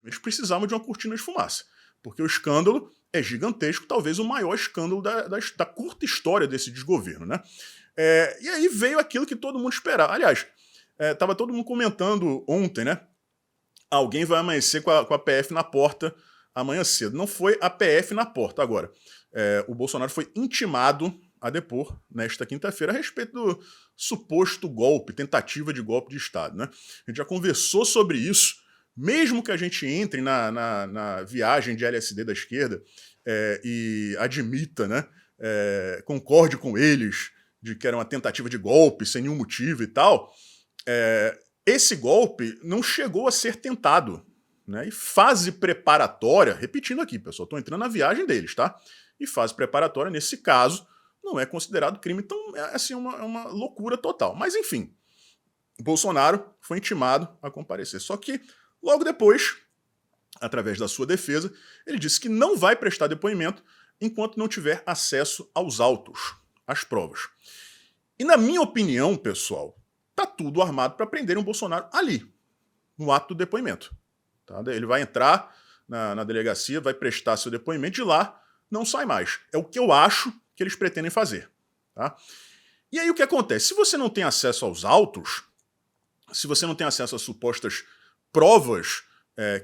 eles precisavam de uma cortina de fumaça, porque o escândalo é gigantesco, talvez o maior escândalo da curta história desse desgoverno, né? E aí veio aquilo que todo mundo esperava. Aliás, estava todo mundo comentando ontem, né? Alguém vai amanhecer com a PF na porta amanhã cedo. Não foi a PF na porta agora. O Bolsonaro foi intimado a depor nesta quinta-feira a respeito do suposto golpe, tentativa de golpe de Estado, né? A gente já conversou sobre isso, mesmo que a gente entre na viagem de LSD da esquerda e admita, né, concorde com eles de que era uma tentativa de golpe sem nenhum motivo e tal, esse golpe não chegou a ser tentado, né? E fase preparatória, repetindo aqui, pessoal, estou entrando na viagem deles, tá? E fase preparatória, nesse caso, não é considerado crime, então é assim, uma loucura total. Mas enfim, Bolsonaro foi intimado a comparecer. Só que logo depois, através da sua defesa, ele disse que não vai prestar depoimento enquanto não tiver acesso aos autos, às provas. E na minha opinião, pessoal, tá tudo armado para prenderem o Bolsonaro ali, no ato do depoimento. Tá? Ele vai entrar na delegacia, vai prestar seu depoimento, de lá não sai mais. É o que eu acho que eles pretendem fazer. Tá? E aí o que acontece? Se você não tem acesso aos autos, se você não tem acesso às supostas provas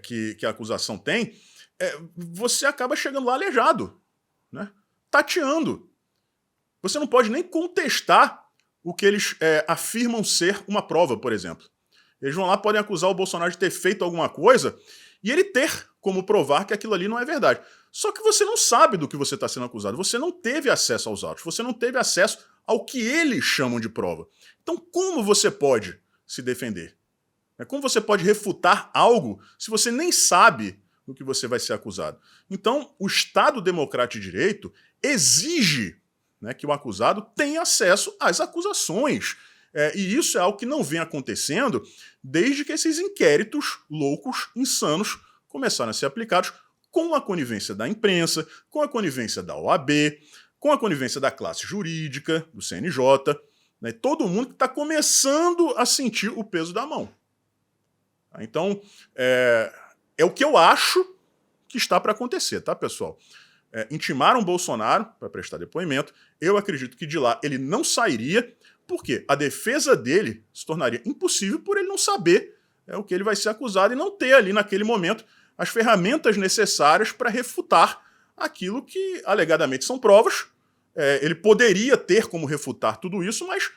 que a acusação tem, você acaba chegando lá aleijado, né? Tateando. Você não pode nem contestar o que eles afirmam ser uma prova, por exemplo. Eles vão lá, podem acusar o Bolsonaro de ter feito alguma coisa e ele ter como provar que aquilo ali não é verdade. Só que você não sabe do que você está sendo acusado, você não teve acesso aos autos, você não teve acesso ao que eles chamam de prova. Então como você pode se defender? Como você pode refutar algo se você nem sabe do que você vai ser acusado? Então o Estado Democrático de Direito exige, né, que o acusado tenha acesso às acusações. E isso é algo que não vem acontecendo desde que esses inquéritos loucos, insanos, começaram a ser aplicados com a conivência da imprensa, com a conivência da OAB, com a conivência da classe jurídica, do CNJ, né, todo mundo que está começando a sentir o peso da mão. Então, é o que eu acho que está para acontecer, tá, pessoal? Intimaram o Bolsonaro para prestar depoimento. Eu acredito que de lá ele não sairia, porque a defesa dele se tornaria impossível por ele não saber o que ele vai ser acusado e não ter ali naquele momento as ferramentas necessárias para refutar aquilo que alegadamente são provas. Ele poderia ter como refutar tudo isso, mas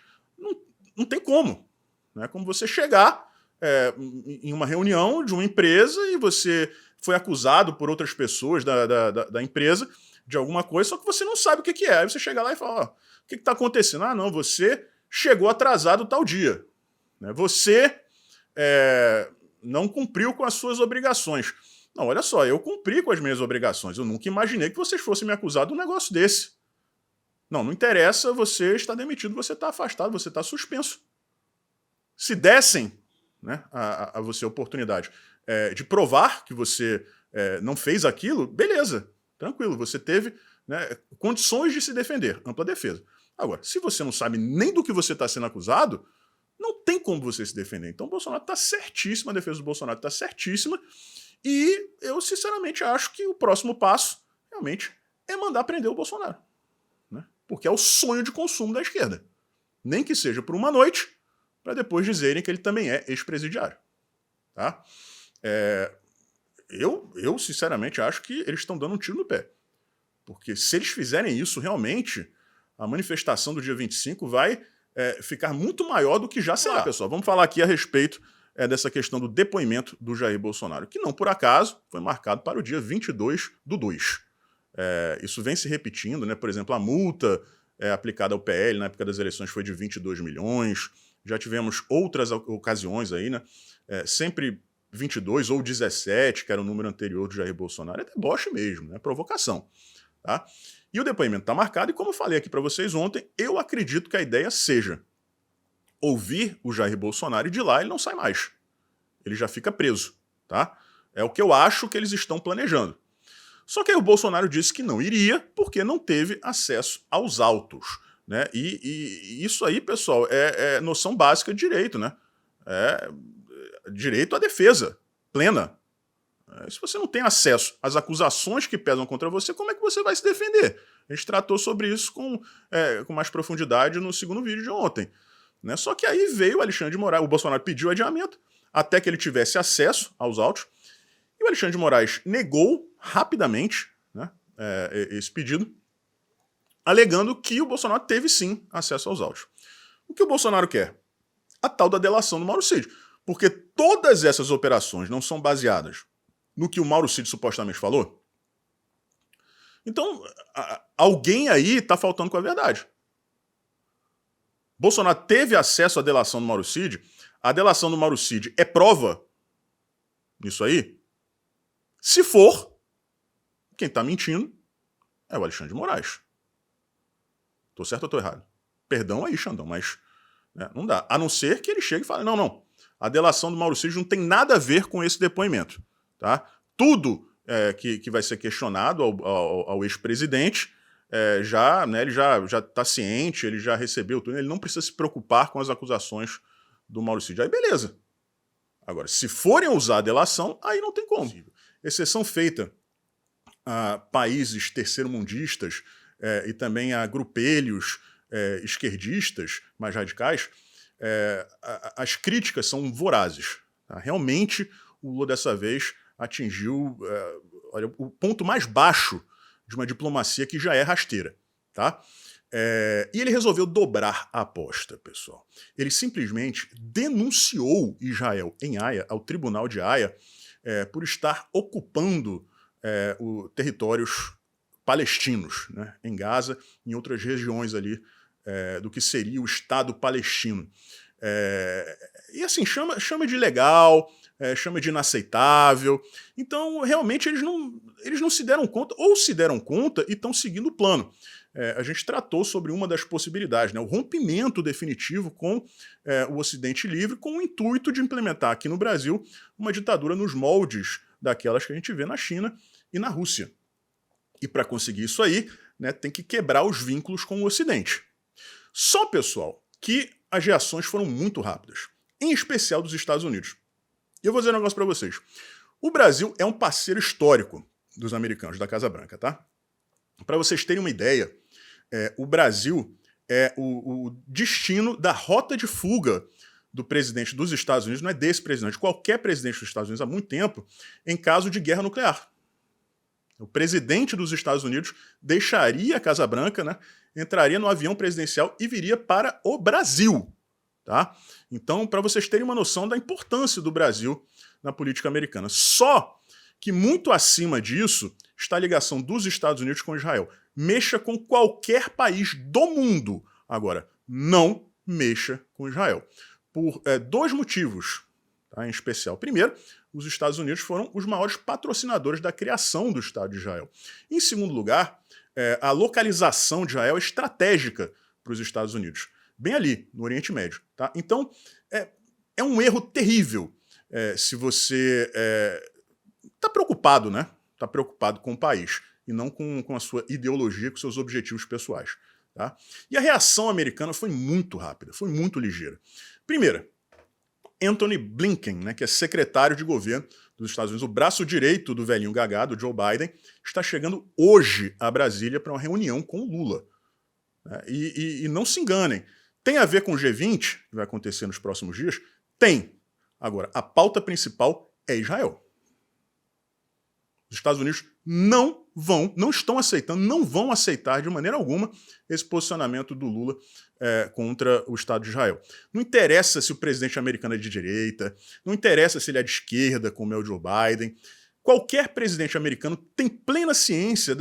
não tem como. Não é como você chegar em uma reunião de uma empresa e você foi acusado por outras pessoas da empresa de alguma coisa, só que você não sabe o que é. Aí você chega lá e fala, o que está acontecendo? Ah, não, você chegou atrasado tal dia. Você não cumpriu com as suas obrigações. Não, olha só, eu cumpri com as minhas obrigações. Eu nunca imaginei que vocês fossem me acusar de um negócio desse. Não interessa, você está demitido, você está afastado, você está suspenso. Se dessem, né, a você a oportunidade de provar que você não fez aquilo, beleza, tranquilo, você teve, né, condições de se defender, ampla defesa. Agora, se você não sabe nem do que você está sendo acusado, não tem como você se defender. Então o Bolsonaro está certíssimo, a defesa do Bolsonaro está certíssima, e eu sinceramente acho que o próximo passo realmente é mandar prender o Bolsonaro, né? Porque é o sonho de consumo da esquerda. Nem que seja por uma noite, para depois dizerem que ele também é ex-presidiário. Tá? Eu sinceramente acho que eles estão dando um tiro no pé. Porque se eles fizerem isso, realmente, a manifestação do dia 25 vai ficar muito maior do que já será. Pessoal, vamos falar aqui a respeito dessa questão do depoimento do Jair Bolsonaro, que não por acaso foi marcado para o dia 22/2. Isso vem se repetindo, né? Por exemplo, a multa aplicada ao PL na época das eleições foi de 22 milhões, já tivemos outras ocasiões aí, né? Sempre 22 ou 17, que era o número anterior do Jair Bolsonaro, é deboche mesmo, né? Provocação. Tá? E o depoimento está marcado, e como eu falei aqui para vocês ontem, eu acredito que a ideia seja ouvir o Jair Bolsonaro e de lá ele não sai mais. Ele já fica preso. Tá? É o que eu acho que eles estão planejando. Só que aí o Bolsonaro disse que não iria porque não teve acesso aos autos. Né? E isso aí, pessoal, é noção básica de direito. Né? Direito à defesa plena. Se você não tem acesso às acusações que pesam contra você, como é que você vai se defender? A gente tratou sobre isso com mais profundidade no segundo vídeo de ontem. Né? Só que aí veio o Alexandre de Moraes, o Bolsonaro pediu adiamento até que ele tivesse acesso aos autos, e o Alexandre de Moraes negou rapidamente, né, esse pedido, alegando que o Bolsonaro teve sim acesso aos autos. O que o Bolsonaro quer? A tal da delação do Mauro Cid. Porque todas essas operações não são baseadas no que o Mauro Cid supostamente falou. Então, alguém aí está faltando com a verdade. Bolsonaro teve acesso à delação do Mauro Cid. A delação do Mauro Cid é prova nisso aí? Se for, quem está mentindo é o Alexandre de Moraes. Tô certo ou tô errado? Perdão aí, Xandão, mas não dá. A não ser que ele chegue e fale, não, a delação do Mauro Cid não tem nada a ver com esse depoimento. Tá? Tudo que vai ser questionado ao ex-presidente, ele já está ciente, ele já recebeu tudo, ele não precisa se preocupar com as acusações do Mauro Cid. Aí beleza. Agora, se forem usar a delação, aí não tem como. Exceção feita a países terceiro-mundistas e também a grupelhos esquerdistas mais radicais, as críticas são vorazes. Tá? Realmente, o Lula dessa vez atingiu o ponto mais baixo de uma diplomacia que já é rasteira. Tá? E ele resolveu dobrar a aposta, pessoal. Ele simplesmente denunciou Israel em Haia, ao Tribunal de Haia, por estar ocupando territórios palestinos, né, em Gaza e em outras regiões ali do que seria o Estado palestino. E assim, chama de ilegal, chama de inaceitável. Então, realmente, eles não se deram conta, ou se deram conta e estão seguindo o plano. A gente tratou sobre uma das possibilidades, né, o rompimento definitivo com o Ocidente Livre, com o intuito de implementar aqui no Brasil uma ditadura nos moldes daquelas que a gente vê na China e na Rússia. E para conseguir isso aí, né, tem que quebrar os vínculos com o Ocidente. Só, pessoal, que as reações foram muito rápidas, em especial dos Estados Unidos. E eu vou dizer um negócio para vocês. O Brasil é um parceiro histórico dos americanos, da Casa Branca, tá? Para vocês terem uma ideia, o Brasil é o destino da rota de fuga do presidente dos Estados Unidos, não é desse presidente, qualquer presidente dos Estados Unidos há muito tempo, em caso de guerra nuclear. O presidente dos Estados Unidos deixaria a Casa Branca, né, entraria no avião presidencial e viria para o Brasil. Tá? Então, para vocês terem uma noção da importância do Brasil na política americana. Só que muito acima disso está a ligação dos Estados Unidos com Israel. Mexa com qualquer país do mundo. Agora, não mexa com Israel. Por dois motivos, tá, em especial. Primeiro, os Estados Unidos foram os maiores patrocinadores da criação do Estado de Israel. Em segundo lugar, a localização de Israel é estratégica para os Estados Unidos. Bem ali, no Oriente Médio. Tá? Então, é um erro terrível se você está preocupado, né? Está preocupado com o país e não com a sua ideologia, com seus objetivos pessoais. Tá? E a reação americana foi muito rápida, foi muito ligeira. Primeira, Antony Blinken, né, que é secretário de governo dos Estados Unidos, o braço direito do velhinho gagá, do Joe Biden, está chegando hoje a Brasília para uma reunião com o Lula. E não se enganem, tem a ver com o G20, que vai acontecer nos próximos dias? Tem. Agora, a pauta principal é Israel. Os Estados Unidos não estão aceitando, não vão aceitar de maneira alguma esse posicionamento do Lula contra o Estado de Israel. Não interessa se o presidente americano é de direita, não interessa se ele é de esquerda, como é o Joe Biden. Qualquer presidente americano tem plena ciência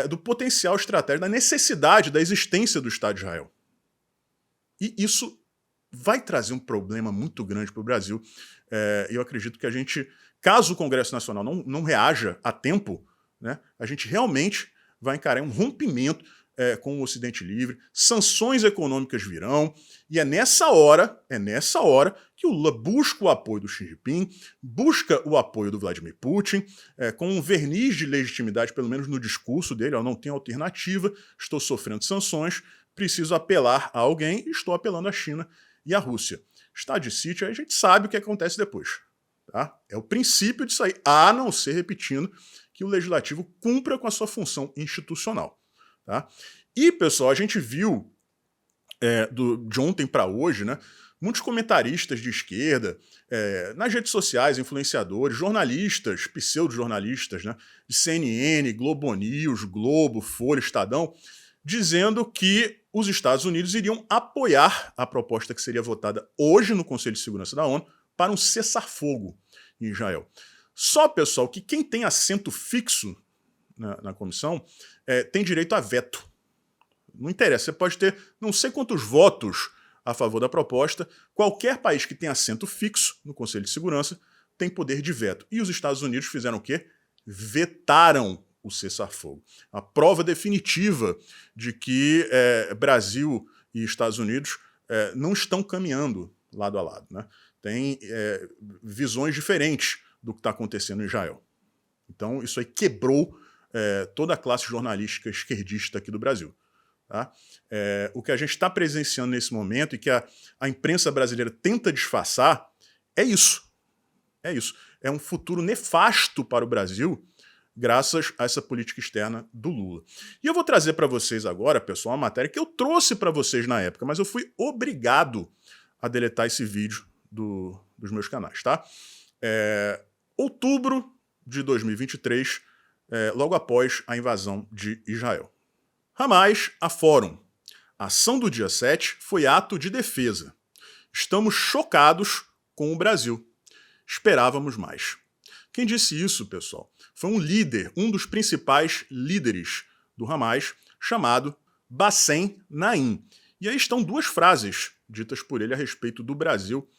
do potencial estratégico, da necessidade, da existência do Estado de Israel. E isso vai trazer um problema muito grande para o Brasil. Eu acredito que a gente, caso o Congresso Nacional não reaja a tempo, né, a gente realmente vai encarar um rompimento com o Ocidente Livre, sanções econômicas virão, e é nessa hora que o Lula busca o apoio do Xi Jinping, busca o apoio do Vladimir Putin, com um verniz de legitimidade, pelo menos no discurso dele, eu não tenho alternativa, estou sofrendo sanções, preciso apelar a alguém, e estou apelando à China e à Rússia. Estado de sítio, a gente sabe o que acontece depois. Tá? É o princípio disso aí, a não ser, repetindo, que o legislativo cumpra com a sua função institucional. Tá? E, pessoal, a gente viu de ontem para hoje, né, muitos comentaristas de esquerda, nas redes sociais, influenciadores, jornalistas, pseudo-jornalistas, né, de CNN, Globo News, Globo, Folha, Estadão, dizendo que os Estados Unidos iriam apoiar a proposta que seria votada hoje no Conselho de Segurança da ONU para um cessar-fogo em Israel. Só, pessoal, que quem tem assento fixo na comissão tem direito a veto. Não interessa, você pode ter não sei quantos votos a favor da proposta, qualquer país que tenha assento fixo no Conselho de Segurança tem poder de veto. E os Estados Unidos fizeram o quê? Vetaram o cessar-fogo. A prova definitiva de que Brasil e Estados Unidos não estão caminhando lado a lado, né? Tem visões diferentes do que está acontecendo em Israel. Então isso aí quebrou toda a classe jornalística esquerdista aqui do Brasil. Tá? O que a gente está presenciando nesse momento e que a imprensa brasileira tenta disfarçar é isso. É isso. É um futuro nefasto para o Brasil graças a essa política externa do Lula. E eu vou trazer para vocês agora, pessoal, uma matéria que eu trouxe para vocês na época, mas eu fui obrigado a deletar esse vídeo dos meus canais. Tá? Outubro de 2023, logo após a invasão de Israel. Hamas a fórum. A ação do dia 7 foi ato de defesa. Estamos chocados com o Brasil. Esperávamos mais. Quem disse isso, pessoal, foi um líder, um dos principais líderes do Hamas, chamado Bassem Naim. E aí estão duas frases ditas por ele a respeito do Brasil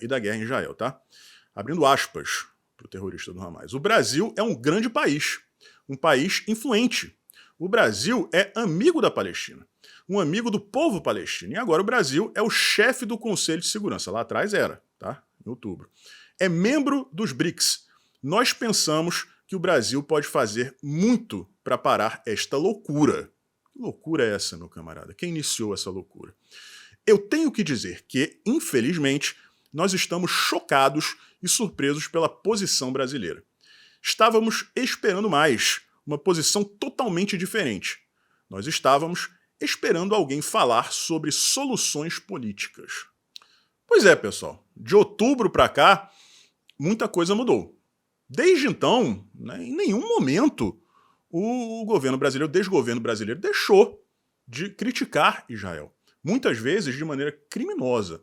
e da guerra em Israel, tá? Abrindo aspas para o terrorista do Hamas. O Brasil é um grande país, um país influente. O Brasil é amigo da Palestina, um amigo do povo palestino. E agora o Brasil é o chefe do Conselho de Segurança. Lá atrás era, tá? Em outubro. É membro dos BRICS. Nós pensamos que o Brasil pode fazer muito para parar esta loucura. Que loucura é essa, meu camarada? Quem iniciou essa loucura? Eu tenho que dizer que, infelizmente, nós estamos chocados e surpresos pela posição brasileira. Estávamos esperando mais, uma posição totalmente diferente. Nós estávamos esperando alguém falar sobre soluções políticas. Pois é, pessoal, de outubro para cá, muita coisa mudou. Desde então, né, em nenhum momento, o governo brasileiro, o desgoverno brasileiro, deixou de criticar Israel. Muitas vezes de maneira criminosa,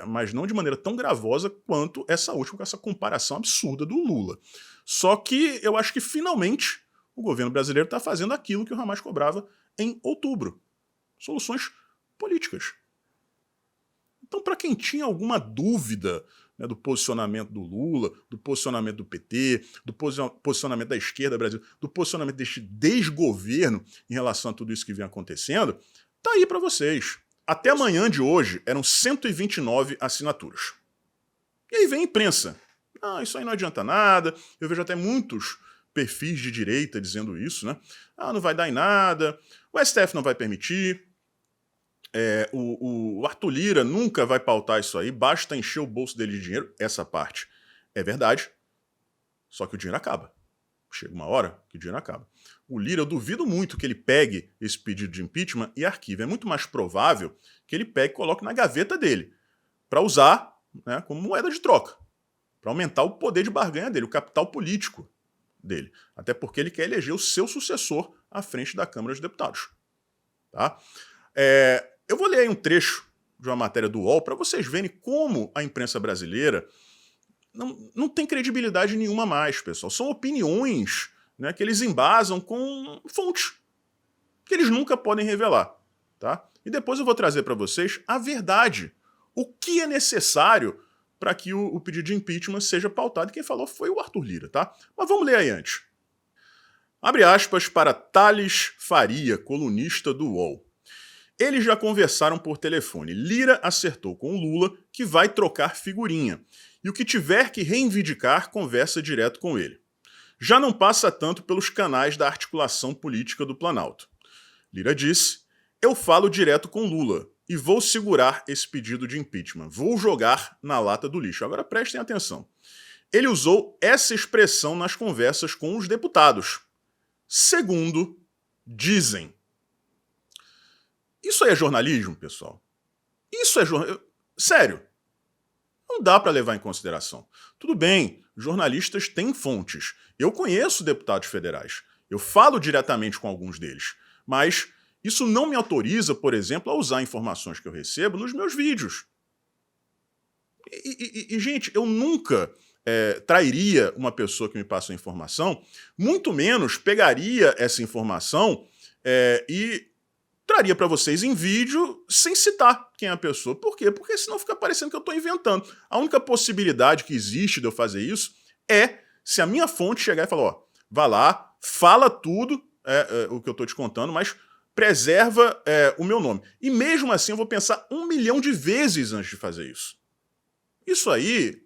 mas não de maneira tão gravosa quanto essa última, com essa comparação absurda do Lula. Só que eu acho que finalmente o governo brasileiro está fazendo aquilo que o Hamas cobrava em outubro. Soluções políticas. Então, para quem tinha alguma dúvida, né, do posicionamento do Lula, do posicionamento do PT, do posicionamento da esquerda brasileira, do posicionamento deste desgoverno em relação a tudo isso que vem acontecendo, tá aí para vocês. Até amanhã de hoje eram 129 assinaturas. E aí vem a imprensa. Ah, isso aí não adianta nada. Eu vejo até muitos perfis de direita dizendo isso, né? Ah, não vai dar em nada, o STF não vai permitir, o Arthur Lira nunca vai pautar isso aí, basta encher o bolso dele de dinheiro. Essa parte é verdade, só que o dinheiro acaba. Chega uma hora que o dinheiro acaba. O Lira, eu duvido muito que ele pegue esse pedido de impeachment e arquive. É muito mais provável que ele pegue e coloque na gaveta dele, para usar, né, como moeda de troca, para aumentar o poder de barganha dele, o capital político dele. Até porque ele quer eleger o seu sucessor à frente da Câmara dos Deputados. Tá? Eu vou ler aí um trecho de uma matéria do UOL para vocês verem como a imprensa brasileira não tem credibilidade nenhuma mais, pessoal. São opiniões, né, que eles embasam com fontes que eles nunca podem revelar. Tá? E depois eu vou trazer para vocês a verdade. O que é necessário para que o pedido de impeachment seja pautado. E quem falou foi o Arthur Lira, tá? Mas vamos ler aí antes. Abre aspas para Thales Faria, colunista do UOL. Eles já conversaram por telefone. Lira acertou com o Lula que vai trocar figurinha. E o que tiver que reivindicar, conversa direto com ele. Já não passa tanto pelos canais da articulação política do Planalto. Lira disse, eu falo direto com Lula. E vou segurar esse pedido de impeachment. Vou jogar na lata do lixo. Agora prestem atenção. ele usou essa expressão nas conversas com os deputados. Segundo dizem. Isso aí é jornalismo, pessoal? Isso é jornalismo? Sério, não dá para levar em consideração. Tudo bem, jornalistas têm fontes. Eu conheço deputados federais. Eu falo diretamente com alguns deles. Mas isso não me autoriza, por exemplo, a usar informações que eu recebo nos meus vídeos. Gente, eu nunca trairia uma pessoa que me passou informação, muito menos pegaria essa informação e traria para vocês em vídeo sem citar quem é a pessoa. Por quê? Porque senão fica parecendo que eu estou inventando. A única possibilidade que existe de eu fazer isso é se a minha fonte chegar e falar, ó, vá lá, fala tudo o que eu estou te contando, mas preserva o meu nome. E mesmo assim eu vou pensar 1 milhão de vezes antes de fazer isso. Isso aí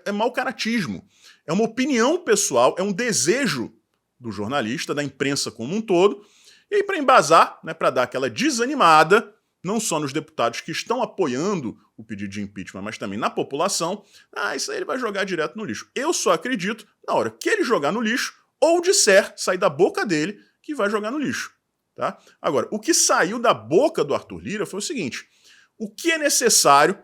é mau caratismo. É uma opinião pessoal, é um desejo do jornalista, da imprensa como um todo. E aí, para embasar, né, para dar aquela desanimada, não só nos deputados que estão apoiando o pedido de impeachment, mas também na população, isso aí ele vai jogar direto no lixo. Eu só acredito na hora que ele jogar no lixo, ou disser, sair da boca dele, que vai jogar no lixo. Tá? Agora, o que saiu da boca do Arthur Lira foi o seguinte: o que é necessário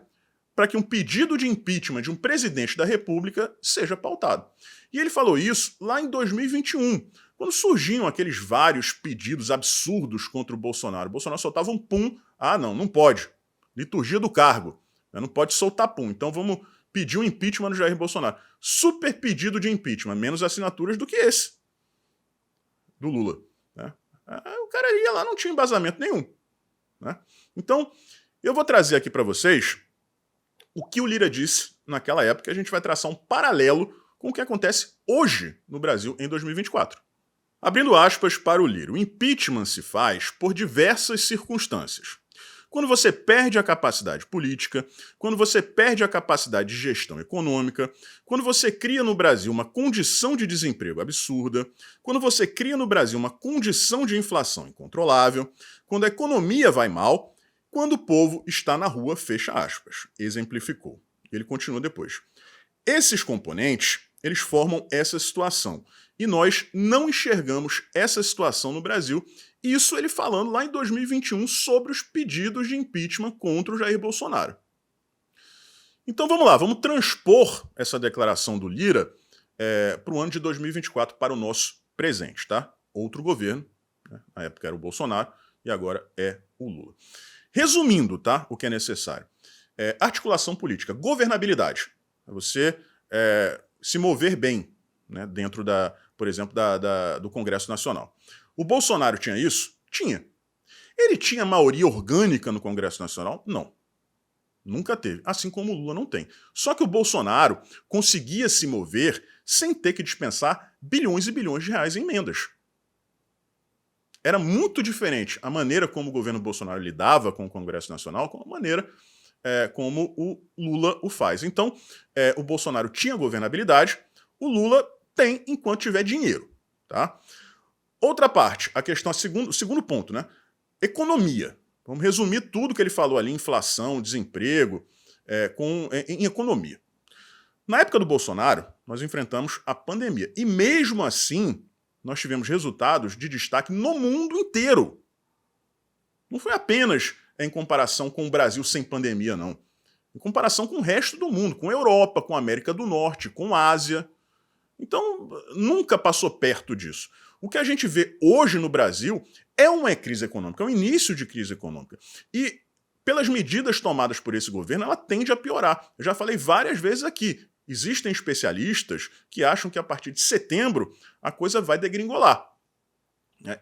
para que um pedido de impeachment de um presidente da República seja pautado. E ele falou isso lá em 2021, quando surgiam aqueles vários pedidos absurdos contra o Bolsonaro. O Bolsonaro soltava um pum, não pode. Liturgia do cargo, não pode soltar pum. Então vamos pedir um impeachment do Jair Bolsonaro. Super pedido de impeachment, menos assinaturas do que esse, do Lula. Né? O cara ia lá, não tinha embasamento nenhum. Né? Então, eu vou trazer aqui para vocês o que o Lira disse naquela época. A gente vai traçar um paralelo com o que acontece hoje no Brasil em 2024. Abrindo aspas para o Lira, o impeachment se faz por diversas circunstâncias. Quando você perde a capacidade política, quando você perde a capacidade de gestão econômica, quando você cria no Brasil uma condição de desemprego absurda, quando você cria no Brasil uma condição de inflação incontrolável, quando a economia vai mal, quando o povo está na rua, fecha aspas, exemplificou. Ele continua depois. Esses componentes, eles formam essa situação. E nós não enxergamos essa situação no Brasil. Isso ele falando lá em 2021 sobre os pedidos de impeachment contra o Jair Bolsonaro. Então vamos lá, vamos transpor essa declaração do Lira para o ano de 2024, para o nosso presente, tá? Outro governo, né? Na época era o Bolsonaro e agora é o Lula. Resumindo, tá? O que é necessário. Articulação política, governabilidade. Você se mover bem, né, dentro, por exemplo, do Congresso Nacional. O Bolsonaro tinha isso? Tinha. Ele tinha maioria orgânica no Congresso Nacional? Não. Nunca teve. Assim como o Lula não tem. Só que o Bolsonaro conseguia se mover sem ter que dispensar bilhões e bilhões de reais em emendas. Era muito diferente a maneira como o governo Bolsonaro lidava com o Congresso Nacional com a maneira como o Lula o faz. Então, o Bolsonaro tinha governabilidade, o Lula tem enquanto tiver dinheiro. Tá? Outra parte, a questão, o segundo ponto, né? Economia. Vamos resumir tudo que ele falou ali, inflação, desemprego, em economia. Na época do Bolsonaro, nós enfrentamos a pandemia. E mesmo assim, nós tivemos resultados de destaque no mundo inteiro. Não foi apenas em comparação com o Brasil sem pandemia, não. Em comparação com o resto do mundo, com a Europa, com a América do Norte, com a Ásia. Então, nunca passou perto disso. O que a gente vê hoje no Brasil é uma crise econômica, é um início de crise econômica. E, pelas medidas tomadas por esse governo, ela tende a piorar. Eu já falei várias vezes aqui. Existem especialistas que acham que a partir de setembro a coisa vai degringolar.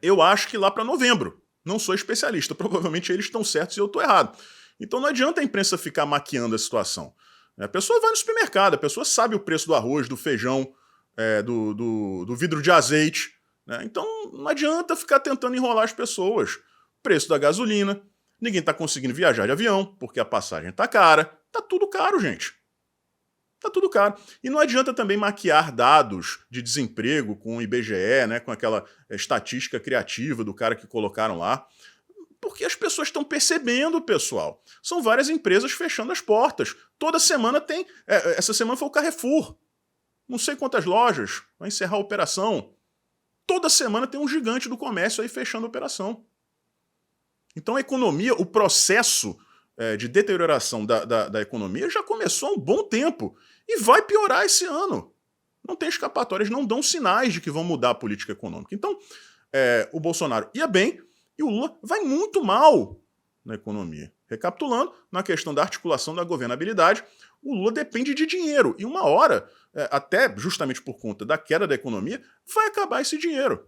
Eu acho que lá para novembro. Não sou especialista, provavelmente eles estão certos e eu estou errado. Então não adianta a imprensa ficar maquiando a situação. A pessoa vai no supermercado, a pessoa sabe o preço do arroz, do feijão, do vidro de azeite. Então não adianta ficar tentando enrolar as pessoas. Preço da gasolina, ninguém está conseguindo viajar de avião, porque a passagem está cara. Está tudo caro, gente. Está tudo caro. E não adianta também maquiar dados de desemprego com o IBGE, né, com aquela estatística criativa do cara que colocaram lá. Porque as pessoas estão percebendo, pessoal. São várias empresas fechando as portas. Toda semana tem... essa semana foi o Carrefour. Não sei quantas lojas. Vai encerrar a operação. Toda semana tem um gigante do comércio aí fechando a operação. Então a economia, o processo de deterioração da economia já começou há um bom tempo. E vai piorar esse ano. Não tem escapatórias, não dão sinais de que vão mudar a política econômica. Então, o Bolsonaro ia bem e o Lula vai muito mal na economia. Recapitulando, na questão da articulação da governabilidade, o Lula depende de dinheiro. E uma hora, até justamente por conta da queda da economia, vai acabar esse dinheiro.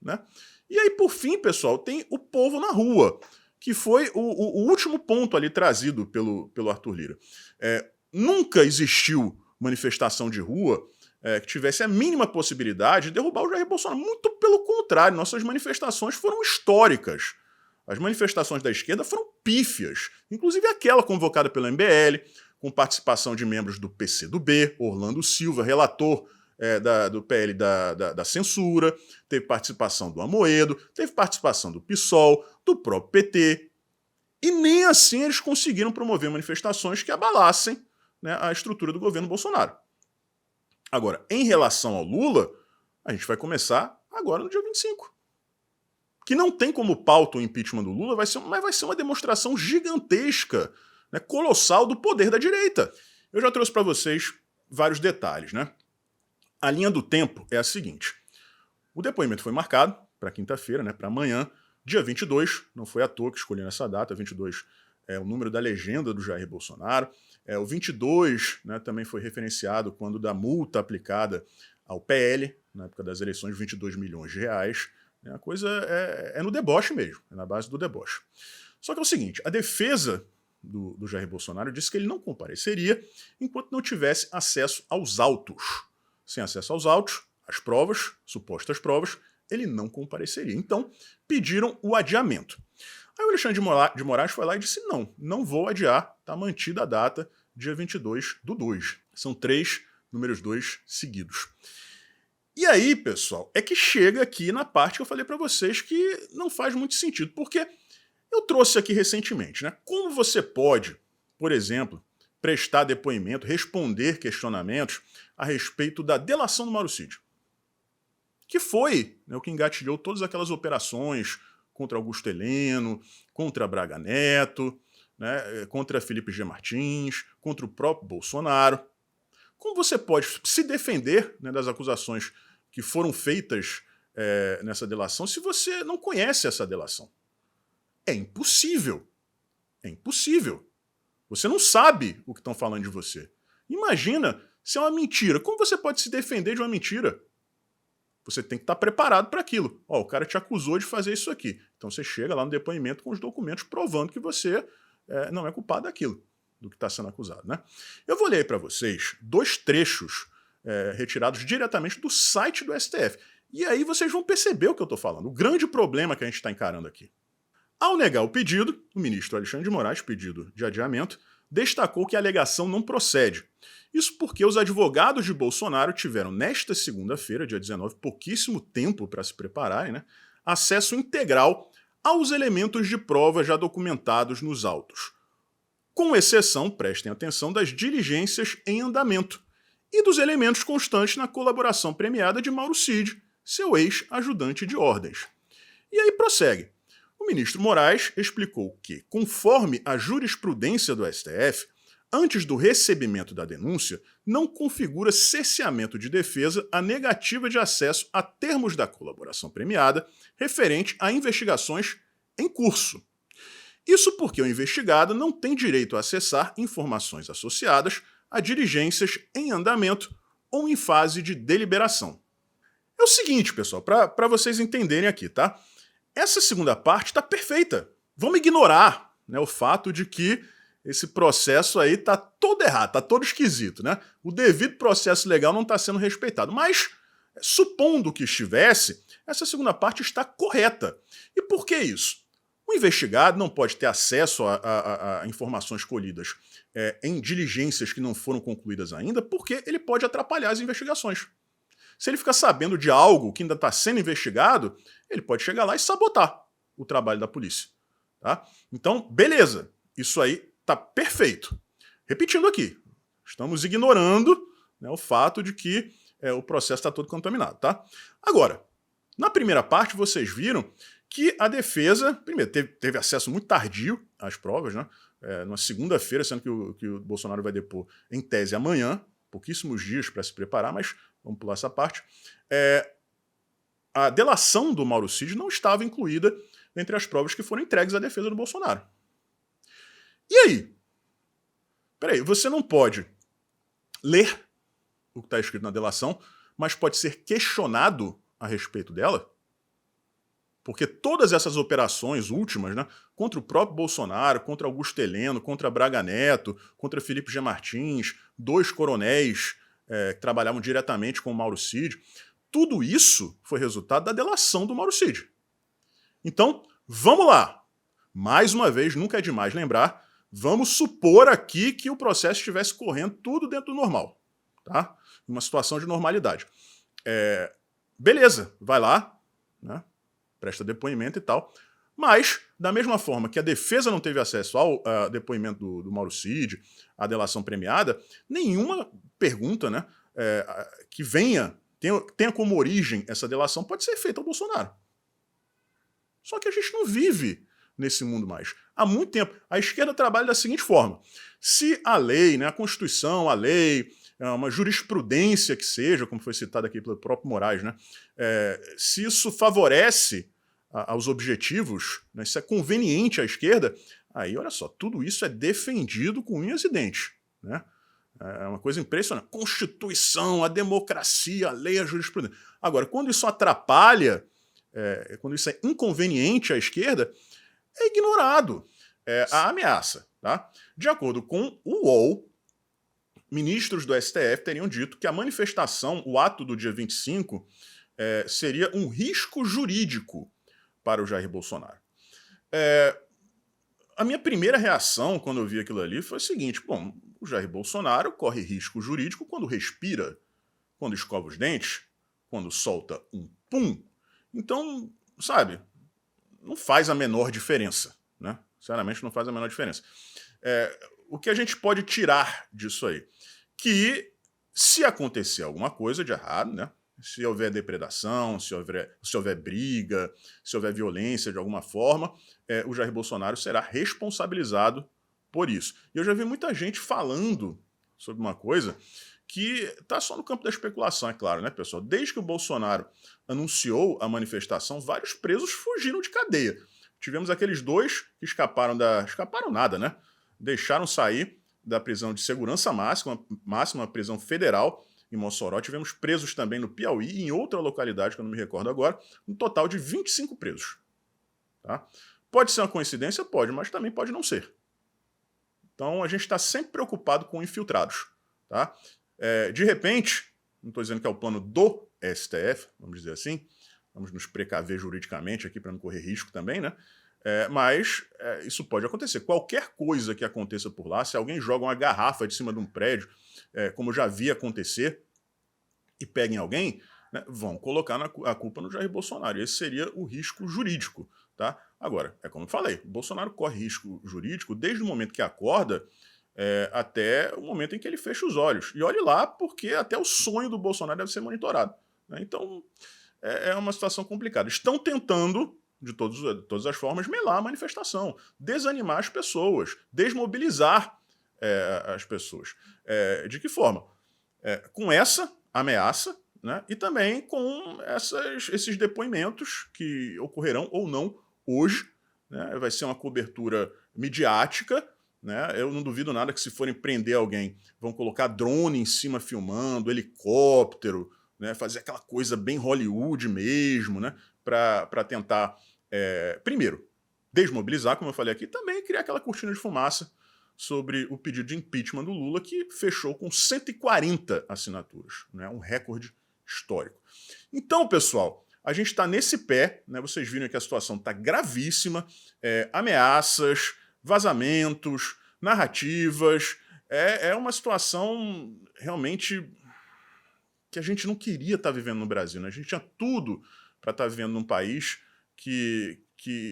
Né? E aí, por fim, pessoal, tem o povo na rua, que foi o último ponto ali trazido pelo Arthur Lira. Nunca existiu manifestação de rua que tivesse a mínima possibilidade de derrubar o Jair Bolsonaro. Muito pelo contrário, nossas manifestações foram históricas. As manifestações da esquerda foram pífias, inclusive aquela convocada pelo MBL, com participação de membros do PCdoB, Orlando Silva, relator do PL da censura, teve participação do Amoedo, teve participação do PSOL, do próprio PT, e nem assim eles conseguiram promover manifestações que abalassem, né, a estrutura do governo Bolsonaro. Agora, em relação ao Lula, a gente vai começar agora no dia 25. Que não tem como pauta o impeachment do Lula, mas vai ser uma demonstração gigantesca, né, colossal do poder da direita. Eu já trouxe para vocês vários detalhes. Né? A linha do tempo é a seguinte. O depoimento foi marcado para quinta-feira, né, para amanhã, dia 22, não foi à toa que escolheram essa data, 22 é o número da legenda do Jair Bolsonaro. O 22, né, também foi referenciado quando da multa aplicada ao PL, na época das eleições, 22 milhões de reais. A coisa é no deboche mesmo, é na base do deboche. Só que é o seguinte, a defesa do Jair Bolsonaro disse que ele não compareceria enquanto não tivesse acesso aos autos. Sem acesso aos autos, as provas, supostas provas, ele não compareceria. Então, pediram o adiamento. Aí o Alexandre de Moraes foi lá e disse, não vou adiar, está mantida a data, dia 22/2. São 3 números 2 seguidos. E aí, pessoal, é que chega aqui na parte que eu falei para vocês que não faz muito sentido, porque eu trouxe aqui recentemente, né? Como você pode, por exemplo, prestar depoimento, responder questionamentos a respeito da delação do Mauro Cid, que foi, né, o que engatilhou todas aquelas operações contra Augusto Heleno, contra Braga Neto, né, contra Felipe G. Martins, contra o próprio Bolsonaro. Como você pode se defender, né, das acusações que foram feitas nessa delação se você não conhece essa delação? É impossível. É impossível. Você não sabe o que estão falando de você. Imagina se é uma mentira. Como você pode se defender de uma mentira? Você tem que estar preparado para aquilo. O cara te acusou de fazer isso aqui. Então você chega lá no depoimento com os documentos provando que você não é culpado daquilo, do que está sendo acusado. Né? Eu vou ler para vocês 2 trechos retirados diretamente do site do STF. E aí vocês vão perceber o que eu estou falando. O grande problema que a gente está encarando aqui. Ao negar o pedido, o ministro Alexandre de Moraes, pedido de adiamento, destacou que a alegação não procede. Isso porque os advogados de Bolsonaro tiveram, nesta segunda-feira, dia 19, pouquíssimo tempo para se prepararem, né, acesso integral aos elementos de prova já documentados nos autos. Com exceção, prestem atenção, das diligências em andamento e dos elementos constantes na colaboração premiada de Mauro Cid, seu ex-ajudante de ordens. E aí prossegue. O ministro Moraes explicou que, conforme a jurisprudência do STF, antes do recebimento da denúncia, não configura cesseamento de defesa a negativa de acesso a termos da colaboração premiada referente a investigações em curso. Isso porque o investigado não tem direito a acessar informações associadas a diligências em andamento ou em fase de deliberação. É o seguinte, pessoal, para vocês entenderem aqui, tá? Essa segunda parte está perfeita. Vamos ignorar, né, o fato de que esse processo aí está todo errado, está todo esquisito. Né? O devido processo legal não está sendo respeitado. Mas, supondo que estivesse, essa segunda parte está correta. E por que isso? O investigado não pode ter acesso a informações colhidas em diligências que não foram concluídas ainda, porque ele pode atrapalhar as investigações. Se ele ficar sabendo de algo que ainda está sendo investigado, ele pode chegar lá e sabotar o trabalho da polícia. Tá? Então, beleza, isso aí tá perfeito. Repetindo aqui, estamos ignorando, né, o fato de que o processo está todo contaminado. Tá? Agora, na primeira parte, vocês viram que a defesa, primeiro, teve acesso muito tardio às provas, né? Na segunda-feira, sendo que o Bolsonaro vai depor, em tese, amanhã, pouquíssimos dias para se preparar, mas vamos pular essa parte. A delação do Mauro Cid não estava incluída entre as provas que foram entregues à defesa do Bolsonaro. E aí? Peraí, você não pode ler o que está escrito na delação, mas pode ser questionado a respeito dela? Porque todas essas operações últimas, né, contra o próprio Bolsonaro, contra Augusto Heleno, contra Braga Neto, contra Felipe G. Martins, 2 coronéis que trabalhavam diretamente com o Mauro Cid, tudo isso foi resultado da delação do Mauro Cid. Então, vamos lá. Mais uma vez, nunca é demais lembrar, vamos supor aqui que o processo estivesse correndo tudo dentro do normal. Tá? Uma situação de normalidade. Beleza, vai lá, né? Presta depoimento e tal. Mas, da mesma forma que a defesa não teve acesso ao depoimento do Mauro Cid, à delação premiada, nenhuma pergunta, né, que tenha como origem essa delação pode ser feita ao Bolsonaro. Só que a gente não vive nesse mundo mais. Há muito tempo. A esquerda trabalha da seguinte forma. Se a lei, né, a Constituição, a lei, uma jurisprudência que seja, como foi citado aqui pelo próprio Moraes, né, se isso favorece aos objetivos, né, se é conveniente à esquerda, aí, olha só, tudo isso é defendido com unhas e dentes. Né? É uma coisa impressionante. Constituição, a democracia, a lei, a jurisprudência. Agora, quando isso atrapalha, quando isso é inconveniente à esquerda, é ignorado. A ameaça. Tá? De acordo com o UOL, ministros do STF teriam dito que a manifestação, o ato do dia 25, seria um risco jurídico para o Jair Bolsonaro. A minha primeira reação quando eu vi aquilo ali foi o seguinte: bom, o Jair Bolsonaro corre risco jurídico quando respira, quando escova os dentes, quando solta um pum. Então, sabe, não faz a menor diferença, né? Sinceramente, não faz a menor diferença. O que a gente pode tirar disso aí? Que se acontecer alguma coisa de errado, né? Se houver depredação, se houver briga, se houver violência de alguma forma, o Jair Bolsonaro será responsabilizado por isso. E eu já vi muita gente falando sobre uma coisa que está só no campo da especulação, é claro, né, pessoal? Desde que o Bolsonaro anunciou a manifestação, vários presos fugiram de cadeia. Tivemos aqueles 2 que escaparam nada, né? Deixaram sair da prisão de segurança máxima, prisão federal em Mossoró. Tivemos presos também no Piauí e em outra localidade, que eu não me recordo agora, um total de 25 presos. Tá? Pode ser uma coincidência? Pode, mas também pode não ser. Então a gente está sempre preocupado com infiltrados. Tá? De repente, não estou dizendo que é o plano do STF, vamos dizer assim, vamos nos precaver juridicamente aqui para não correr risco também, né? Mas isso pode acontecer. Qualquer coisa que aconteça por lá, se alguém joga uma garrafa de cima de um prédio, como eu já vi acontecer, e peguem alguém, né, vão colocar a culpa no Jair Bolsonaro. Esse seria o risco jurídico. Tá? Agora, como eu falei, o Bolsonaro corre risco jurídico desde o momento que acorda até o momento em que ele fecha os olhos. E olhe lá, porque até o sonho do Bolsonaro deve ser monitorado. Né? Então, é uma situação complicada. Estão tentando, de todas as formas, melar a manifestação, desanimar as pessoas, desmobilizar as pessoas. De que forma? Com essa ameaça, né, e também com esses depoimentos que ocorrerão ou não hoje. Né, vai ser uma cobertura midiática. Né, eu não duvido nada que, se forem prender alguém, vão colocar drone em cima filmando, helicóptero, né, fazer aquela coisa bem Hollywood mesmo, né, para tentar, primeiro, desmobilizar, como eu falei aqui, também criar aquela cortina de fumaça sobre o pedido de impeachment do Lula, que fechou com 140 assinaturas, né, um recorde histórico. Então, pessoal, a gente está nesse pé, né, vocês viram que a situação está gravíssima, ameaças, vazamentos, narrativas, é uma situação realmente que a gente não queria estar vivendo no Brasil, né? A gente tinha tudo para estar vivendo num país que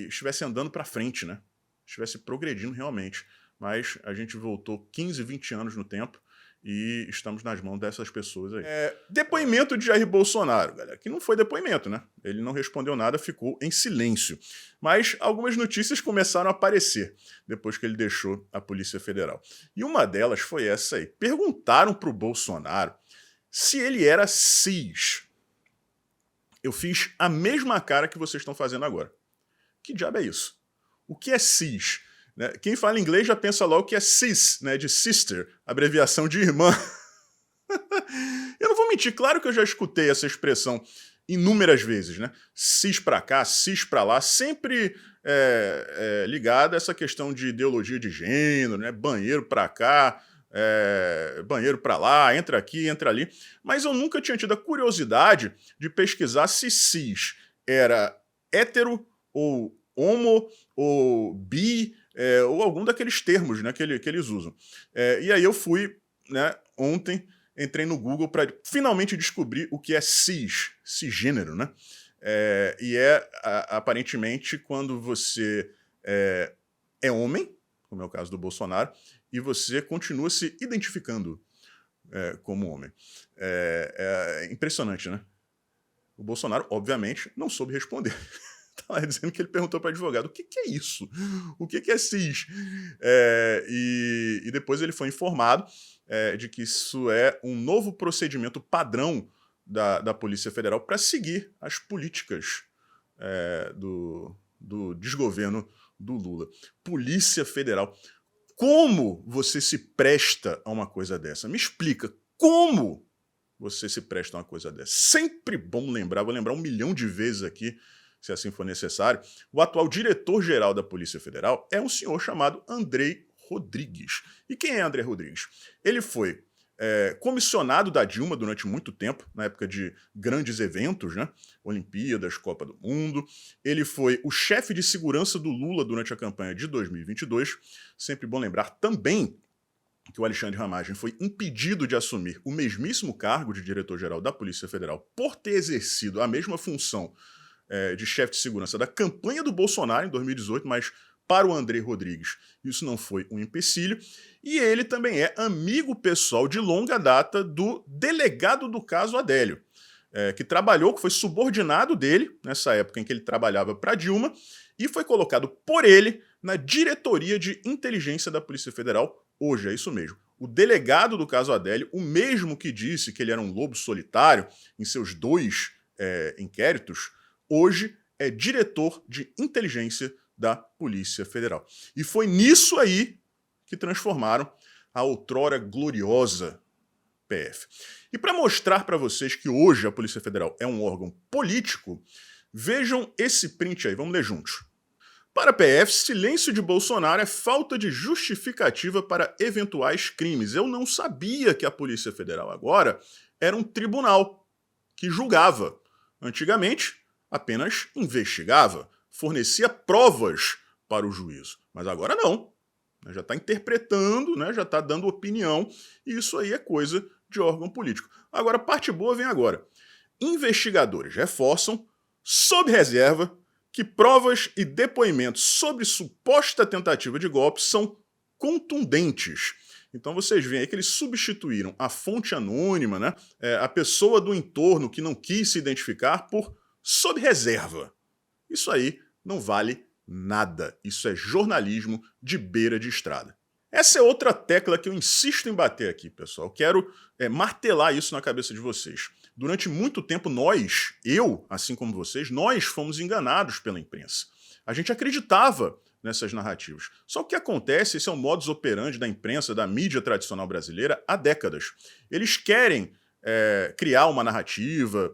estivesse andando para frente, né? estivesse progredindo realmente. Mas a gente voltou 15, 20 anos no tempo e estamos nas mãos dessas pessoas aí. Depoimento de Jair Bolsonaro, galera, que não foi depoimento, né? Ele não respondeu nada, ficou em silêncio. Mas algumas notícias começaram a aparecer depois que ele deixou a Polícia Federal. E uma delas foi essa aí. Perguntaram pro Bolsonaro se ele era cis. Eu fiz a mesma cara que vocês estão fazendo agora. Que diabo é isso? O que é cis? Né? Quem fala inglês já pensa logo que é cis, né? De sister, abreviação de irmã. Eu não vou mentir, claro que eu já escutei essa expressão inúmeras vezes, né? Cis pra cá, cis pra lá, sempre ligada a essa questão de ideologia de gênero, né? Banheiro pra cá, banheiro pra lá, entra aqui, entra ali. Mas eu nunca tinha tido a curiosidade de pesquisar se cis era hétero ou homo ou bi, ou algum daqueles termos, né, que eles usam. E aí eu fui, né, ontem, entrei no Google para finalmente descobrir o que é cisgênero, né? Aparentemente quando você é homem, como é o caso do Bolsonaro, e você continua se identificando como homem. É impressionante, né? O Bolsonaro, obviamente, não soube responder. Estava dizendo que ele perguntou para o advogado, o que é isso? O que é cis? E depois ele foi informado de que isso é um novo procedimento padrão da Polícia Federal para seguir as políticas do desgoverno do Lula. Polícia Federal. Como você se presta a uma coisa dessa? Me explica, como você se presta a uma coisa dessa? Sempre bom lembrar, vou lembrar 1 milhão de vezes aqui, se assim for necessário, o atual diretor-geral da Polícia Federal é um senhor chamado Andrei Rodrigues. E quem é Andrei Rodrigues? Ele foi comissionado da Dilma durante muito tempo, na época de grandes eventos, né? Olimpíadas, Copa do Mundo. Ele foi o chefe de segurança do Lula durante a campanha de 2022. Sempre bom lembrar também que o Alexandre Ramagem foi impedido de assumir o mesmíssimo cargo de diretor-geral da Polícia Federal por ter exercido a mesma função de chefe de segurança da campanha do Bolsonaro em 2018, mas para o Andrei Rodrigues isso não foi um empecilho. E ele também é amigo pessoal de longa data do delegado do caso Adélio, que foi subordinado dele, nessa época em que ele trabalhava para Dilma, e foi colocado por ele na diretoria de inteligência da Polícia Federal. Hoje, é isso mesmo. O delegado do caso Adélio, o mesmo que disse que ele era um lobo solitário em seus 2 inquéritos, hoje é diretor de inteligência da Polícia Federal. E foi nisso aí que transformaram a outrora gloriosa PF. E para mostrar para vocês que hoje a Polícia Federal é um órgão político, vejam esse print aí, vamos ler juntos. Para a PF, silêncio de Bolsonaro é falta de justificativa para eventuais crimes. Eu não sabia que a Polícia Federal agora era um tribunal que julgava. Antigamente, apenas investigava, fornecia provas para o juízo. Mas agora não. Já está interpretando, né? Já está dando opinião, e isso aí é coisa de órgão político. Agora, a parte boa vem agora. Investigadores reforçam, sob reserva, que provas e depoimentos sobre suposta tentativa de golpe são contundentes. Então vocês veem aí que eles substituíram a fonte anônima, né, a pessoa do entorno que não quis se identificar, por sob reserva. Isso aí não vale nada. Isso é jornalismo de beira de estrada. Essa é outra tecla que eu insisto em bater aqui, pessoal. Quero martelar isso na cabeça de vocês. Durante muito tempo eu, assim como vocês, nós fomos enganados pela imprensa. A gente acreditava nessas narrativas. Só que o que acontece, esse é o modus operandi da imprensa, da mídia tradicional brasileira, há décadas. Eles querem criar uma narrativa,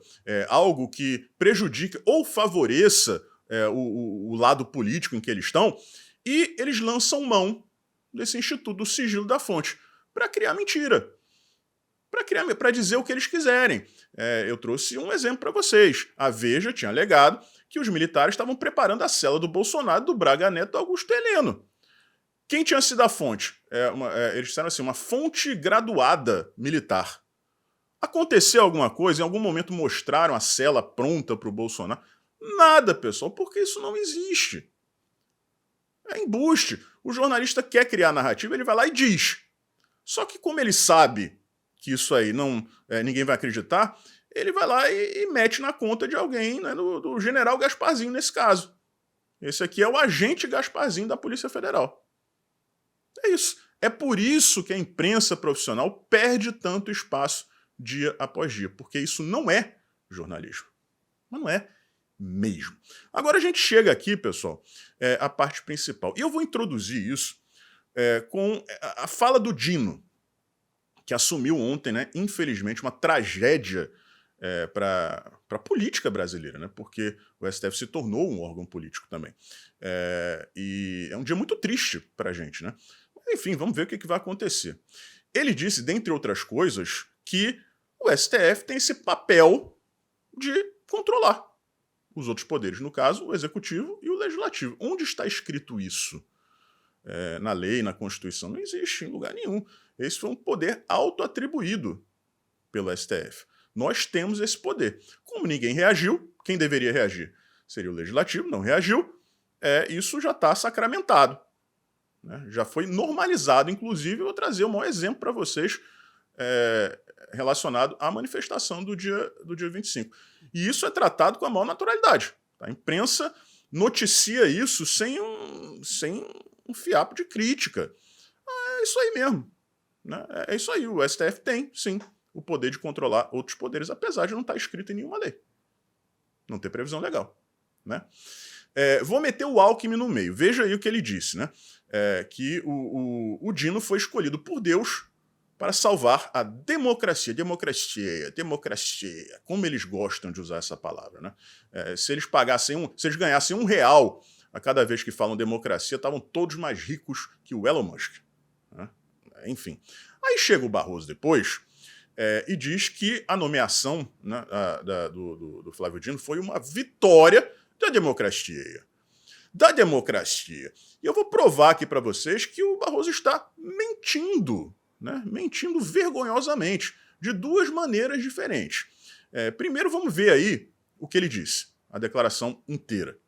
algo que prejudique ou favoreça o lado político em que eles estão, e eles lançam mão desse instituto do sigilo da fonte para criar mentira, para dizer o que eles quiserem. Eu trouxe um exemplo para vocês. A Veja tinha alegado que os militares estavam preparando a cela do Bolsonaro, do Braga Neto, do Augusto Heleno. Quem tinha sido a fonte? Eles disseram assim, uma fonte graduada militar. Aconteceu alguma coisa? Em algum momento mostraram a cela pronta para o Bolsonaro? Nada, pessoal, porque isso não existe. É embuste. O jornalista quer criar narrativa, ele vai lá e diz. Só que como ele sabe que isso aí ninguém vai acreditar, ele vai lá e mete na conta de alguém, né, do general Gasparzinho nesse caso. Esse aqui é o agente Gasparzinho da Polícia Federal. É isso. É por isso que a imprensa profissional perde tanto espaço dia após dia, porque isso não é jornalismo. Mas não é mesmo. Agora a gente chega aqui, pessoal, a parte principal. E eu vou introduzir isso com a fala do Dino, que assumiu ontem, né, infelizmente, uma tragédia para a política brasileira, né, porque o STF se tornou um órgão político também. E é um dia muito triste para a gente, né? Enfim, vamos ver o que vai acontecer. Ele disse, dentre outras coisas, que o STF tem esse papel de controlar os outros poderes, no caso, o executivo e o legislativo. Onde está escrito isso? Na lei, na Constituição? Não existe em lugar nenhum. Esse foi um poder autoatribuído pelo STF. Nós temos esse poder. Como ninguém reagiu, quem deveria reagir? Seria o legislativo, não reagiu. Isso já está sacramentado. Né? Já foi normalizado, inclusive, eu vou trazer um maior exemplo para vocês relacionado à manifestação do dia 25. E isso é tratado com a maior naturalidade. A imprensa noticia isso sem um fiapo de crítica. É isso aí mesmo. Né? É isso aí. O STF tem, sim, o poder de controlar outros poderes, apesar de não estar escrito em nenhuma lei. Não ter previsão legal. Né? Vou meter o Alckmin no meio. Veja aí o que ele disse, né? Que o Dino foi escolhido por Deus para salvar a democracia. Democracia. Como eles gostam de usar essa palavra, né? Se eles ganhassem R$1 a cada vez que falam democracia, estavam todos mais ricos que o Elon Musk. Né? Enfim. Aí chega o Barroso depois e diz que a nomeação, né, do Flávio Dino foi uma vitória da democracia. E eu vou provar aqui para vocês que o Barroso está mentindo, né? Mentindo vergonhosamente, de duas maneiras diferentes. Primeiro, vamos ver aí o que ele disse, a declaração inteira.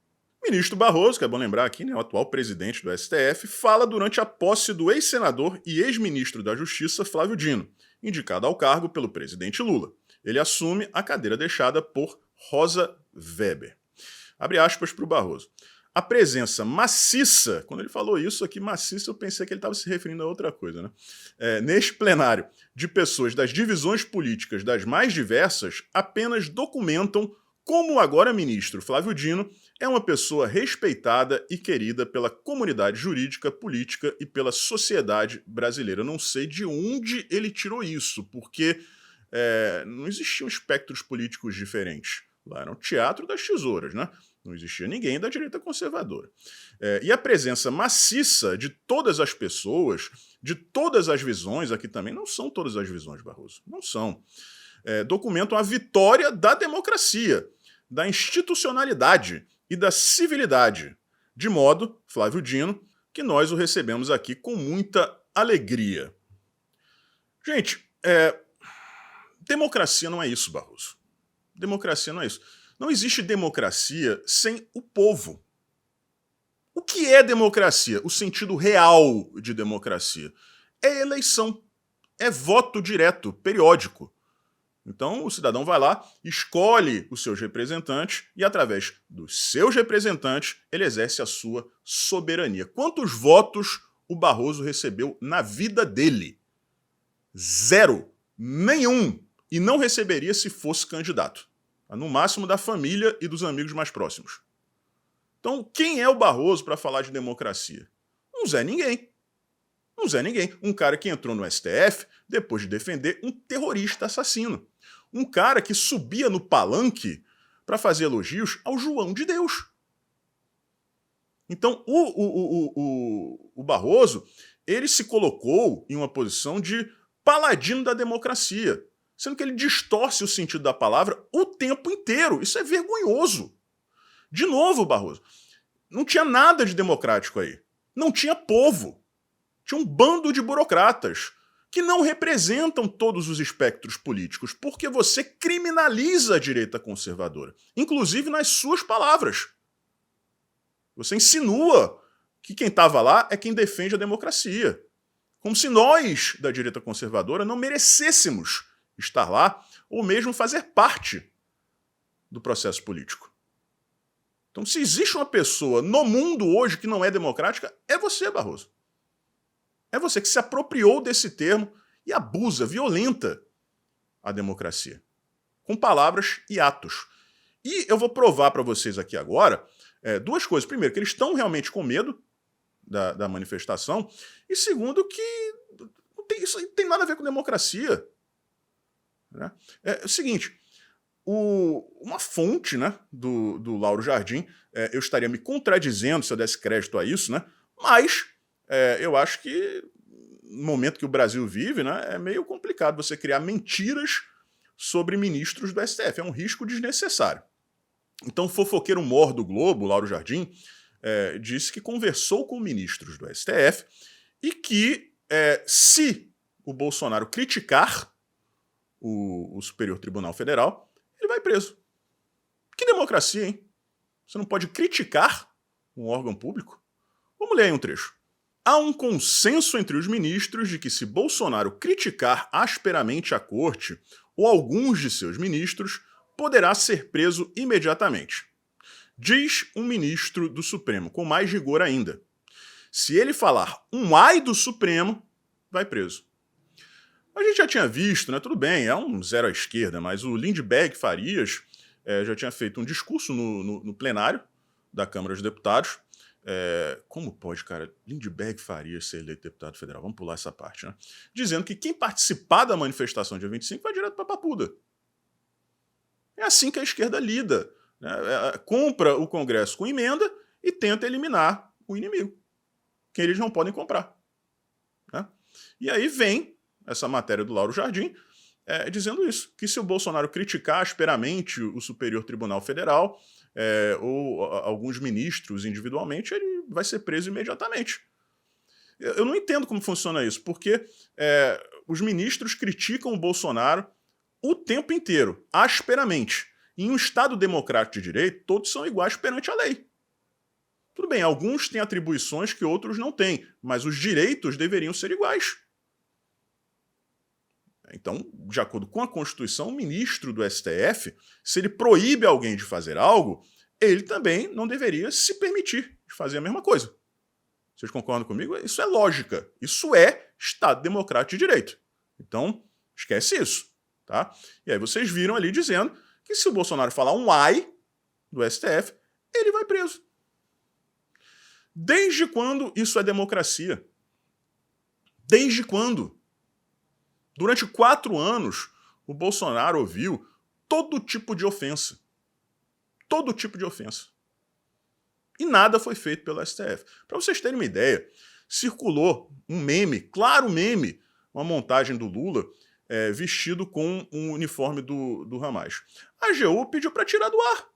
O ministro Barroso, que é bom lembrar aqui, né, o atual presidente do STF, fala durante a posse do ex-senador e ex-ministro da Justiça, Flávio Dino, indicado ao cargo pelo presidente Lula. Ele assume a cadeira deixada por Rosa Weber. Abre aspas para o Barroso. A presença maciça, quando ele falou isso aqui, maciça, eu pensei que ele estava se referindo a outra coisa, né? Neste plenário, de pessoas das divisões políticas das mais diversas, apenas documentam como o agora ministro Flávio Dino é uma pessoa respeitada e querida pela comunidade jurídica, política e pela sociedade brasileira. Eu não sei de onde ele tirou isso, porque não existiam espectros políticos diferentes. Lá era um teatro das tesouras, né? Não existia ninguém da direita conservadora. E a presença maciça de todas as pessoas, de todas as visões, aqui também não são todas as visões, Barroso, não são. Documentam a vitória da democracia, da institucionalidade e da civilidade. De modo, Flávio Dino, que nós o recebemos aqui com muita alegria. Gente, democracia não é isso, Barroso. Democracia não é isso. Não existe democracia sem o povo. O que é democracia? O sentido real de democracia é eleição, é voto direto, periódico. Então o cidadão vai lá, escolhe os seus representantes e, através dos seus representantes, ele exerce a sua soberania. Quantos votos o Barroso recebeu na vida dele? 0. Nenhum. E não receberia se fosse candidato. No máximo da família e dos amigos mais próximos. Então, quem é o Barroso para falar de democracia? Um Zé Ninguém. Um Zé Ninguém. Um cara que entrou no STF depois de defender um terrorista assassino. Um cara que subia no palanque para fazer elogios ao João de Deus. Então, o Barroso, ele se colocou em uma posição de paladino da democracia, sendo que ele distorce o sentido da palavra o tempo inteiro. Isso é vergonhoso. De novo, Barroso, não tinha nada de democrático aí. Não tinha povo. Tinha um bando de burocratas que não representam todos os espectros políticos, porque você criminaliza a direita conservadora, inclusive nas suas palavras. Você insinua que quem estava lá é quem defende a democracia. Como se nós, da direita conservadora, não merecêssemos estar lá ou mesmo fazer parte do processo político. Então, se existe uma pessoa no mundo hoje que não é democrática, é você, Barroso. É você que se apropriou desse termo e abusa, violenta a democracia, com palavras e atos. E eu vou provar para vocês aqui agora duas coisas. Primeiro, que eles estão realmente com medo da manifestação. E segundo, que isso não tem nada a ver com democracia. Né? É o seguinte, uma fonte, né, do Lauro Jardim, eu estaria me contradizendo se eu desse crédito a isso, né? Mas eu acho que no momento que o Brasil vive, né, é meio complicado você criar mentiras sobre ministros do STF. É um risco desnecessário. Então, o fofoqueiro mor do Globo, Lauro Jardim, disse que conversou com ministros do STF e que, se o Bolsonaro criticar o Superior Tribunal Federal, ele vai preso. Que democracia, hein? Você não pode criticar um órgão público? Vamos ler aí um trecho. Há um consenso entre os ministros de que se Bolsonaro criticar asperamente a corte ou alguns de seus ministros, poderá ser preso imediatamente. Diz um ministro do Supremo, com mais rigor ainda. Se ele falar um ai do Supremo, vai preso. A gente já tinha visto, né? Tudo bem, é um zero à esquerda, mas o Lindbergh Farias já tinha feito um discurso no plenário da Câmara dos Deputados. Como pode, cara, Lindbergh Farias ser eleito deputado federal? Vamos pular essa parte, né? Dizendo que quem participar da manifestação dia 25 vai direto para Papuda. É assim que a esquerda lida. Né? Compra o Congresso com emenda e tenta eliminar o inimigo, que eles não podem comprar. Né? E aí vem essa matéria do Lauro Jardim dizendo isso, que se o Bolsonaro criticar asperamente o Superior Tribunal Federal ou alguns ministros individualmente, ele vai ser preso imediatamente. Eu não entendo como funciona isso, porque os ministros criticam o Bolsonaro o tempo inteiro, asperamente. Em um Estado democrático de direito, todos são iguais perante a lei. Tudo bem, alguns têm atribuições que outros não têm, mas os direitos deveriam ser iguais. Então, de acordo com a Constituição, o ministro do STF, se ele proíbe alguém de fazer algo, ele também não deveria se permitir de fazer a mesma coisa. Vocês concordam comigo? Isso é lógica. Isso é Estado democrático de direito. Então, esquece isso. Tá? E aí vocês viram ali dizendo que se o Bolsonaro falar um ai do STF, ele vai preso. Desde quando isso é democracia? Desde quando? Durante 4 anos, o Bolsonaro ouviu todo tipo de ofensa. Todo tipo de ofensa. E nada foi feito pelo STF. Para vocês terem uma ideia, circulou um meme, claro meme, uma montagem do Lula vestido com um uniforme do Hamas. A AGU pediu para tirar do ar.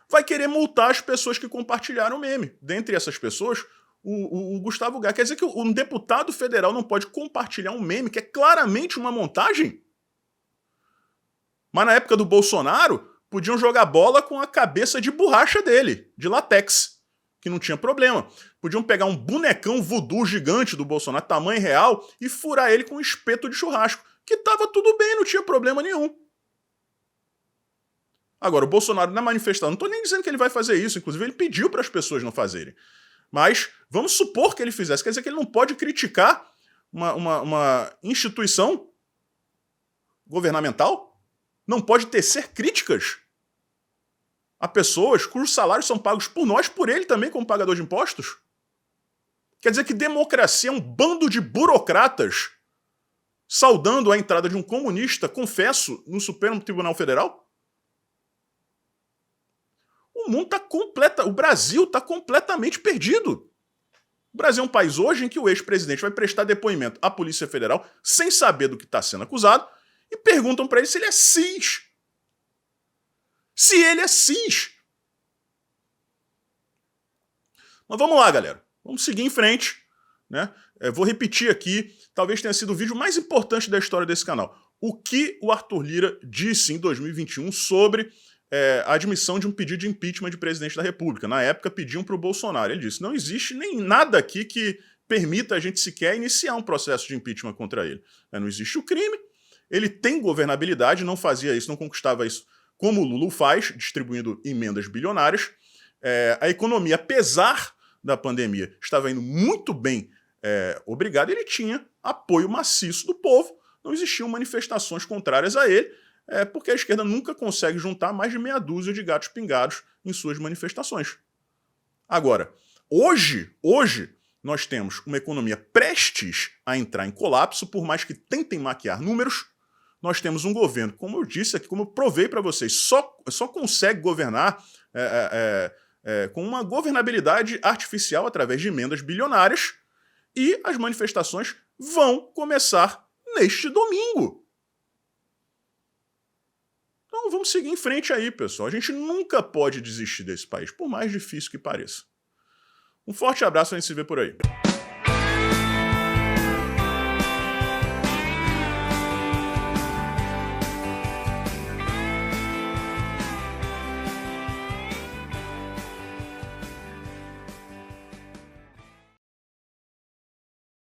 Vai querer multar as pessoas que compartilharam o meme. Dentre essas pessoas, o Gustavo Gai. Quer dizer que um deputado federal não pode compartilhar um meme que é claramente uma montagem? Mas na época do Bolsonaro, podiam jogar bola com a cabeça de borracha dele, de látex, que não tinha problema. Podiam pegar um bonecão voodoo gigante do Bolsonaro, tamanho real, e furar ele com um espeto de churrasco, que tava tudo bem, não tinha problema nenhum. Agora, o Bolsonaro na manifestação, não tô nem dizendo que ele vai fazer isso, inclusive ele pediu para as pessoas não fazerem. Mas vamos supor que ele fizesse, quer dizer que ele não pode criticar uma instituição governamental? Não pode tecer críticas a pessoas cujos salários são pagos por nós, por ele também como pagador de impostos? Quer dizer que democracia é um bando de burocratas saudando a entrada de um comunista, confesso, no Supremo Tribunal Federal? O Brasil está completamente perdido. O Brasil é um país hoje em que o ex-presidente vai prestar depoimento à Polícia Federal sem saber do que está sendo acusado e perguntam para ele se ele é cis. Se ele é cis. Mas vamos lá, galera. Vamos seguir em frente. Né? Vou repetir aqui, talvez tenha sido o vídeo mais importante da história desse canal. O que o Arthur Lira disse em 2021 sobre a admissão de um pedido de impeachment de presidente da República. Na época, pediam para o Bolsonaro. Ele disse, não existe nem nada aqui que permita a gente sequer iniciar um processo de impeachment contra ele. Não existe o crime, ele tem governabilidade, não fazia isso, não conquistava isso como o Lula faz, distribuindo emendas bilionárias. A economia, apesar da pandemia, estava indo muito bem, obrigado, ele tinha apoio maciço do povo, não existiam manifestações contrárias a ele, porque a esquerda nunca consegue juntar mais de meia dúzia de gatos pingados em suas manifestações. Agora, hoje, nós temos uma economia prestes a entrar em colapso, por mais que tentem maquiar números. Nós temos um governo, como eu disse aqui, como eu provei para vocês, só consegue governar com uma governabilidade artificial através de emendas bilionárias, e as manifestações vão começar neste domingo. Então vamos seguir em frente aí, pessoal. A gente nunca pode desistir desse país, por mais difícil que pareça. Um forte abraço, a gente se vê por aí.